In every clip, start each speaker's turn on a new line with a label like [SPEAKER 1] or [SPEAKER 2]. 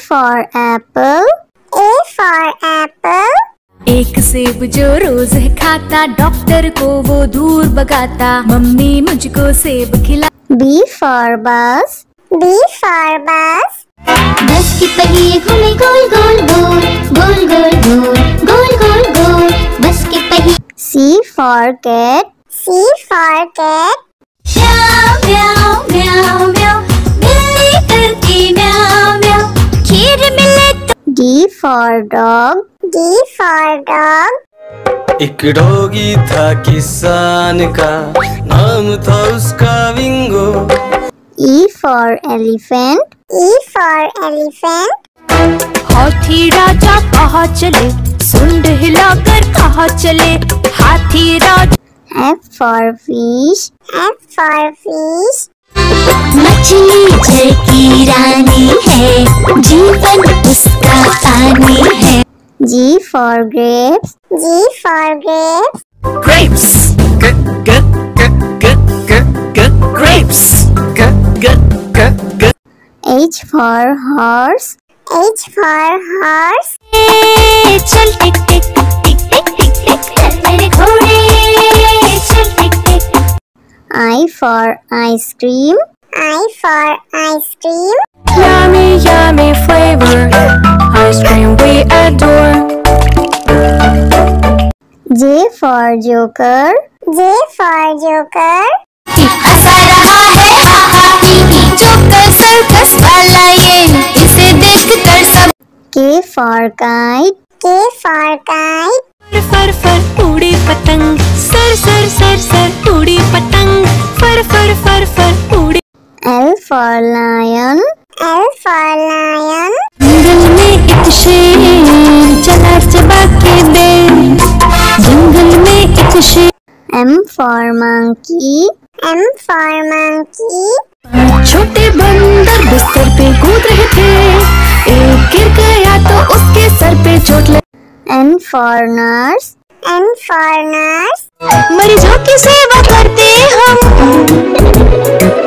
[SPEAKER 1] for apple. A for apple.
[SPEAKER 2] एक सेब जो रोज है खाता, डॉक्टर को वो दूर भगाता, मम्मी मुझको सेब खिला।
[SPEAKER 1] B for bus. B for bus.
[SPEAKER 3] बस के पहिए घूमे गोल गोल गोल, गोल गोल गोल, गोल गोल गोल, बस के पहिए।
[SPEAKER 1] C for cat. C for cat.
[SPEAKER 3] म्याऊ म्याऊ म्याऊ म्याऊ, बिल्ली करती म्याऊ म्याऊ, खीर मिले तो।
[SPEAKER 1] D for dog. D for dog.
[SPEAKER 4] एक डॉगी था किसान का, नाम था उसका विंगो।
[SPEAKER 1] E for elephant. E for elephant.
[SPEAKER 2] हाथी राजा कहाँ चले, सुंड हिलाकर कहाँ चले, हाथी राजा।
[SPEAKER 1] F for fish. F for fish.
[SPEAKER 3] मछली जल की रानी है, जीवन उसका पानी है।
[SPEAKER 1] G for grapes. G for grapes.
[SPEAKER 4] Grapes. Grapes.
[SPEAKER 1] H for horse. H for horse.
[SPEAKER 3] चल टिक टिक टिक टिक टिक टिक, चल मेरे घोड़े, चल टिक टिक।
[SPEAKER 1] I for ice cream. I for ice cream.
[SPEAKER 2] Yummy, yummy flavor, ice cream we adore.
[SPEAKER 1] J for joker. J for joker.
[SPEAKER 3] हंसा रहा है हा हा ही ही, joker circus वाला ये, इसे देखकर सब।
[SPEAKER 1] K for kite. K for kite.
[SPEAKER 2] फर फर उड़ी पतंग, सर सर सर सर उड़ी पतंग, फर फर फर फर उड़ी।
[SPEAKER 1] L for lion. L for lion.
[SPEAKER 2] जंगल में एक शेर चला चबा के दे, जंगल में एक शेर।
[SPEAKER 1] M for monkey. M for monkey.
[SPEAKER 2] छोटे बंदर बिस्तर पे कूद रहे थे, एक गिर गया तो उसके सर पे चोट लगी।
[SPEAKER 1] N for nurse. N for nurse.
[SPEAKER 2] मरीजों की सेवा करते हम,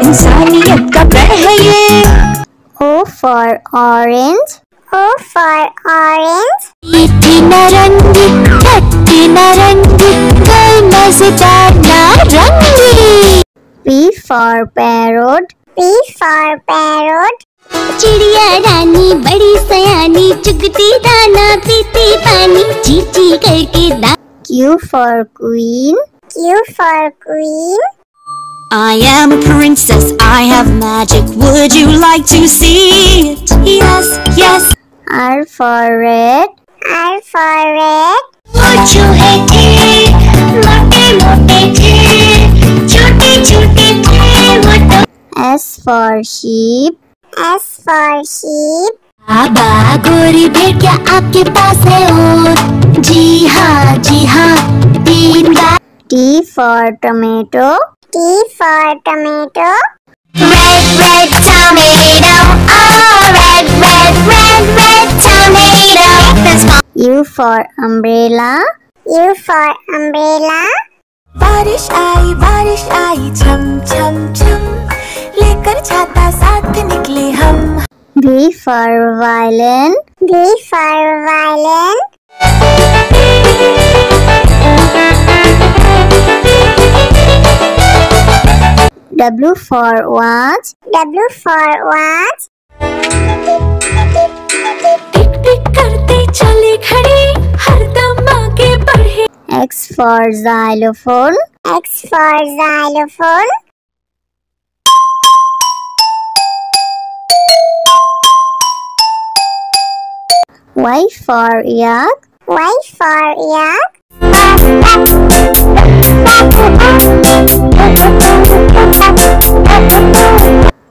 [SPEAKER 2] इंसानियत का प्रण है ये।
[SPEAKER 1] O for orange. O for orange.
[SPEAKER 3] मीठी नारंगी, खट्टी नारंगी, कोई मजेदार नारंगी।
[SPEAKER 1] P for parrot. P for parrot.
[SPEAKER 3] चिड़िया रानी बड़ी सयानी, चुगती दाना पीती पानी, ची ची करके दा।
[SPEAKER 1] Q for queen. Q for queen.
[SPEAKER 3] I am a princess, I have magic, would you like to see it? Yes, yes.
[SPEAKER 1] R for red. R for red.
[SPEAKER 3] वो चूहे थे, मोटे मोटे थे, छोटे छोटे थे वो तो।
[SPEAKER 1] S for sheep. S for sheep.
[SPEAKER 3] बाबा गोरी भेड़ क्या आपके पास है और? जी हाँ 3 बार।
[SPEAKER 1] T for tomato. T for tomato.
[SPEAKER 3] Red red tomato, oh red red red red tomato. That's fine.
[SPEAKER 1] U for umbrella. U for umbrella.
[SPEAKER 2] बारिश आई छम छम छम, लेकर छाता साथ निकले हम।
[SPEAKER 1] V for violin. V for violin. W for watch. W for watch.
[SPEAKER 2] टिक टिक करते चले खड़े, हरदम आगे बढ़े।
[SPEAKER 1] X for xylophone. X for xylophone. Y for yak. Y for yak.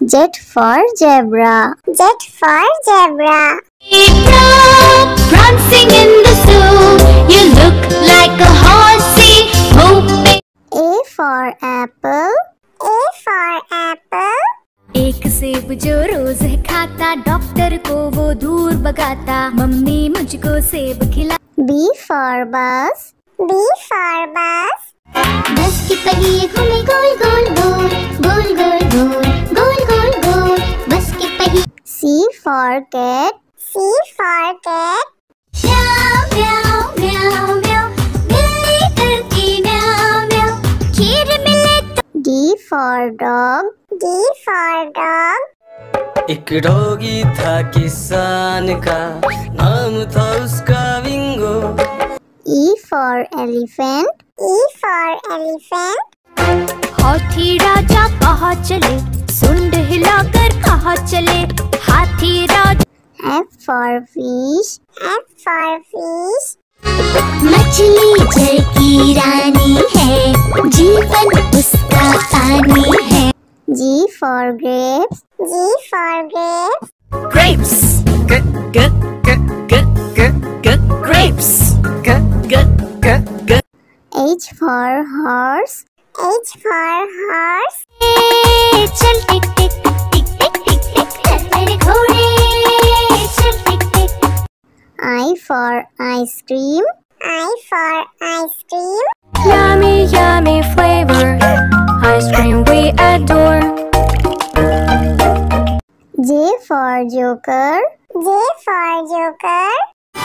[SPEAKER 1] Z for zebra. Z for zebra.
[SPEAKER 3] Prancing in the zoo, you look like a horsey, hoping.
[SPEAKER 1] A for apple. A for apple.
[SPEAKER 2] एक सेब जो रोज है खाता, doctor को वो दूर भगाता, mummy मुझको सेब खिला।
[SPEAKER 1] B for bus. B for bus.
[SPEAKER 3] बस के पहिए घूमे गोल गोल गोल, गोल गोल गोल, गोल गोल गोल, बस के पहिए।
[SPEAKER 1] C for cat. C for cat.
[SPEAKER 3] म्याऊ म्याऊ म्याऊ म्याऊ, बिल्ली करती म्याऊ म्याऊ, खीर मिले तो।
[SPEAKER 1] D for dog. D for dog.
[SPEAKER 4] एक डॉगी था किसान का, नाम था उसका विंगो।
[SPEAKER 1] E for elephant. E for elephant.
[SPEAKER 2] हाथी राजा कहाँ चले, सुंड हिलाकर कहाँ चले, हाथी राजा।
[SPEAKER 1] F for fish. F for fish.
[SPEAKER 3] मछली जल की रानी है, जीवन उसका पानी है।
[SPEAKER 1] G for grapes. G for grapes.
[SPEAKER 2] Grapes. Grapes.
[SPEAKER 1] H for horse. H for horse.
[SPEAKER 3] चल टिक टिक टिक टिक टिक टिक चल मेरे घोड़े, चल टिक टिक।
[SPEAKER 1] I for ice cream. I for ice cream.
[SPEAKER 2] Yummy, yummy flavor, ice cream we adore.
[SPEAKER 1] J for joker. J for joker.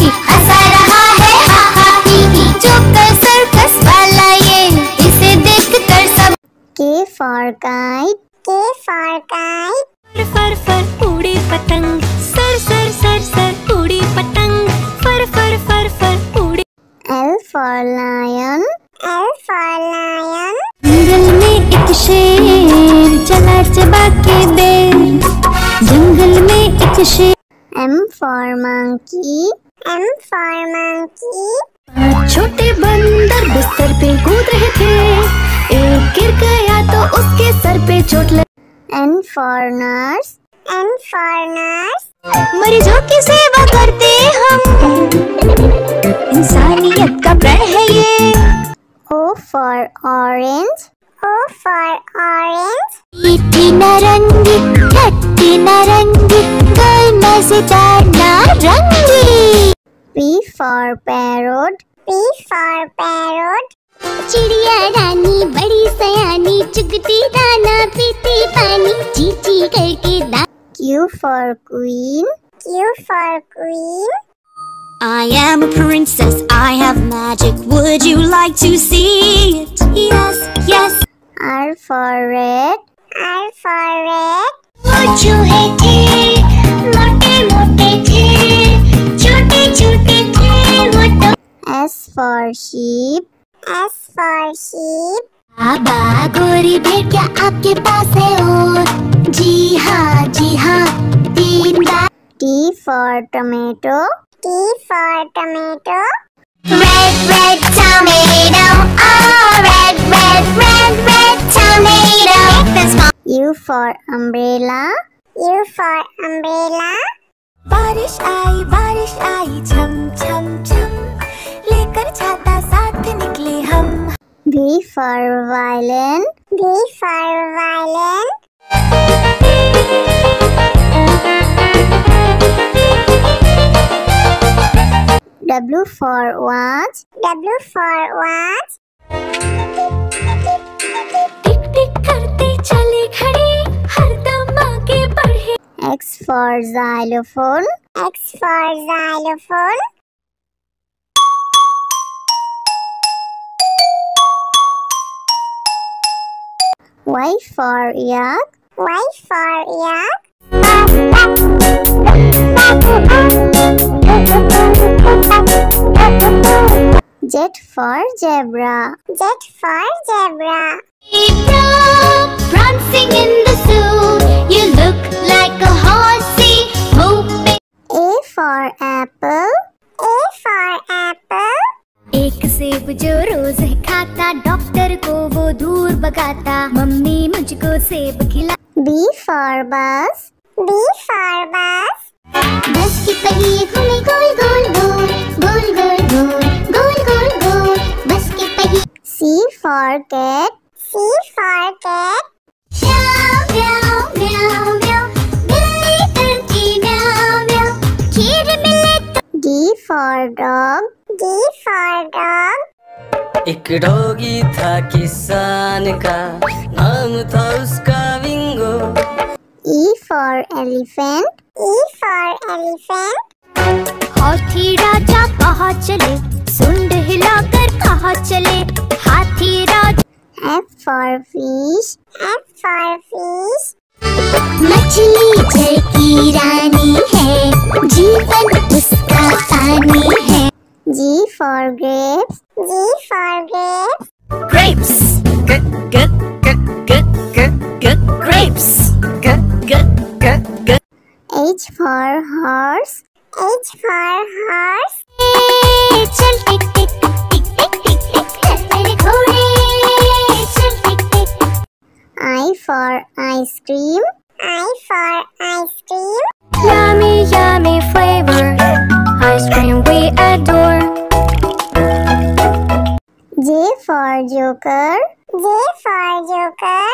[SPEAKER 3] हंसा रहा है हा हा ही ही, joker circus वाला ये, इसे देख कर सब।
[SPEAKER 1] K for kite. K for kite.
[SPEAKER 2] फर फर उड़ी पतंग, सर सर सर सर उड़ी पतंग, फर फर फर फर उड़ी।
[SPEAKER 1] L for lion. L for lion.
[SPEAKER 2] जंगल में एक शेर चला चबा के बेर, जंगल में एक शेर।
[SPEAKER 1] M for monkey. M for monkey.
[SPEAKER 2] छोटे बंदर बिस्तर पे कूद रहे थे, एक गिर गया तो उसके सर पे चोट लगी।
[SPEAKER 1] N for nurse. N for nurse.
[SPEAKER 2] मरीजों की सेवा करते हम, इंसानियत का प्रण है ये।
[SPEAKER 1] O for orange. O for orange.
[SPEAKER 3] मीठी नारंगी, खट्टी नारंगी, गोल मजेदार नारंगी।
[SPEAKER 1] P for parrot. P for parrot.
[SPEAKER 3] चिड़िया रानी बड़ी सयानी, चुगती दाना पीती पानी, चींची करके दा।
[SPEAKER 1] Q for queen. Q for queen.
[SPEAKER 3] I am a princess, I have magic, would you like to see it? Yes, yes.
[SPEAKER 1] R for red. R for red.
[SPEAKER 3] वो चूहे थे, मोटे मोटे थे, छोटे छोटे थे वो तो।
[SPEAKER 1] S for sheep. S for sheep.
[SPEAKER 3] बाबा गोरी भेड़ क्या आपके पास है और? जी हाँ 3 बार।
[SPEAKER 1] T for tomato. T for tomato.
[SPEAKER 3] Red, red tomato, oh red, red, red, red tomato. That's my
[SPEAKER 1] U for umbrella. U for umbrella.
[SPEAKER 2] बारिश आई छम छम छम, लेकर छाता साथ निकले हम।
[SPEAKER 1] V for violin. V for violin. W for watch. W for watch.
[SPEAKER 2] टिक टिक करते चले घड़ी, हरदम आगे बढ़े।
[SPEAKER 1] X for xylophone. X for xylophone. Y for yak. Y for yak. Z for zebra. Z for zebra.
[SPEAKER 3] prancing in the zoo, you look like a horsey, moving.
[SPEAKER 1] A for apple. A for apple.
[SPEAKER 2] एक सेब जो रोज खाता, doctor को वो दूर भगाता, mummy मुझको सेब खिला।
[SPEAKER 1] B for bus. B for bus.
[SPEAKER 3] बस की पहिए घूमे गोल गोल गोल, गोल गोल गोल, गोल गोल गोल, बस की पहिए।
[SPEAKER 1] C for cat. C for cat.
[SPEAKER 3] म्याऊ म्याऊ म्याऊ म्याऊ, बिल्ली करती म्याऊ म्याऊ, खीर मिले तो।
[SPEAKER 1] D for dog. D for dog.
[SPEAKER 4] एक डॉगी था किसान का, नाम था उसका विंगो।
[SPEAKER 1] E for elephant. E for elephant.
[SPEAKER 3] हाथी राजा कहाँ चले, सुंड हिलाकर कहाँ चले, हाथी राजा।
[SPEAKER 1] F for fish, F for fish.
[SPEAKER 3] मछली जल की रानी है, जीवन उसका पानी है।
[SPEAKER 1] G for grapes, G for grapes.
[SPEAKER 2] Grapes. Grapes.
[SPEAKER 1] H for horse, H for horse.
[SPEAKER 3] चल टिक टिक टिक टिक टिक टिक चल मेरे घोड़े, चल टिक टिक।
[SPEAKER 1] I for ice cream, I for ice cream.
[SPEAKER 2] Yummy, yummy flavor. Ice cream we adore.
[SPEAKER 1] J for joker, J for joker.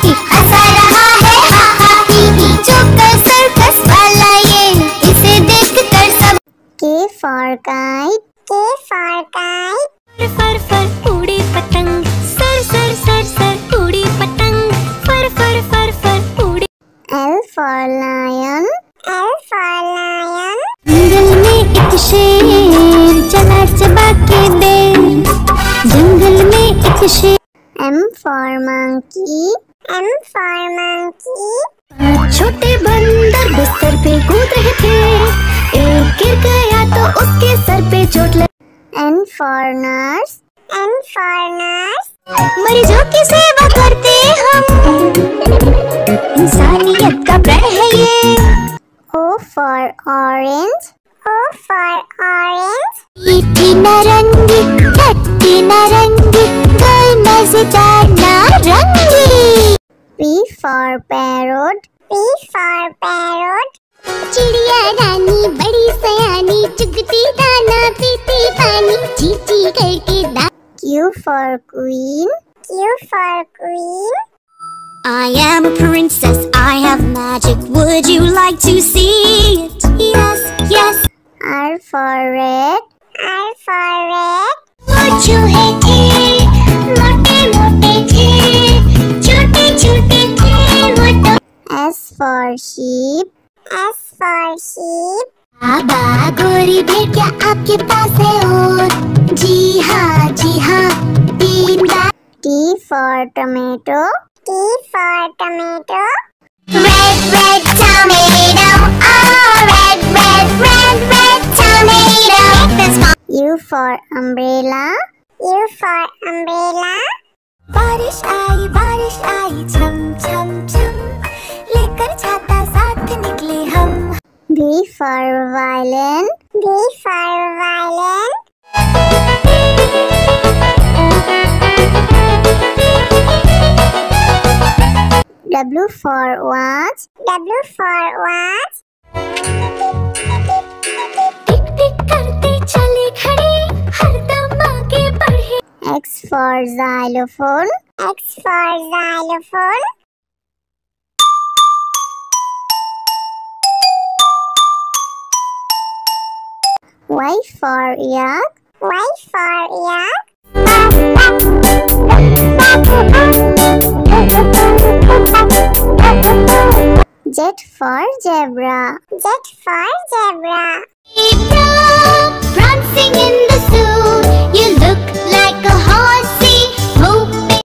[SPEAKER 3] हंसा रहा है हा हा ही ही, joker circus वाला ये, इसे देखकर सब।
[SPEAKER 1] K for kite, K for kite.
[SPEAKER 2] फर फर उड़ी पतंग, सर सर सर सर उड़ी पतंग, फर फर फर फर उड़ी।
[SPEAKER 1] L for lion, L for lion.
[SPEAKER 2] जंगल में एक शेर चला चबा के दे, जंगल में एक शेर।
[SPEAKER 1] M for monkey, M for monkey.
[SPEAKER 2] छोटे बंदर बिस्तर पे कूद रहे थे, एक गिर गया तो उसके सर पे चोट लगी।
[SPEAKER 1] N for nurse, N for nurse.
[SPEAKER 3] मरीजों की सेवा करते हम, इंसानियत का प्रण है ये।
[SPEAKER 1] O for orange, O for orange.
[SPEAKER 3] मीठी नारंगी, खट्टी नारंगी, कोई मजेदार नारंगी।
[SPEAKER 1] P for parrot, P for parrot.
[SPEAKER 3] चिड़िया रानी बड़ी सयानी, चुगती दाना पीती पानी, चींची करके दा।
[SPEAKER 1] Q for queen, Q for queen.
[SPEAKER 3] I am a princess, I have magic, would you like to see it? Yes, yes.
[SPEAKER 1] R for red, R for red.
[SPEAKER 3] वो चूहे थे, मोटे मोटे थे, छोटे छोटे थे वो तो।
[SPEAKER 1] S for sheep, S for sheep.
[SPEAKER 3] बाबा गोरी भेड़ क्या आपके पास है और? जी हाँ 3 बार।
[SPEAKER 1] T for tomato, T for tomato.
[SPEAKER 3] Red, red tomato, oh red, red, red, red tomato.
[SPEAKER 1] U for umbrella, U for umbrella.
[SPEAKER 3] बारिश आई छम छम छम, लेकर छाता साथ निकले हम।
[SPEAKER 1] V for violin, V for violin. W for watch, W for watch.
[SPEAKER 3] टिक टिक करते चले खड़े, हरदम आगे बढ़े।
[SPEAKER 1] X for xylophone, X for xylophone. Y for yak, Y for yak. Z for zebra, Z for zebra.
[SPEAKER 3] Prancing in the zoo, you look like a horse.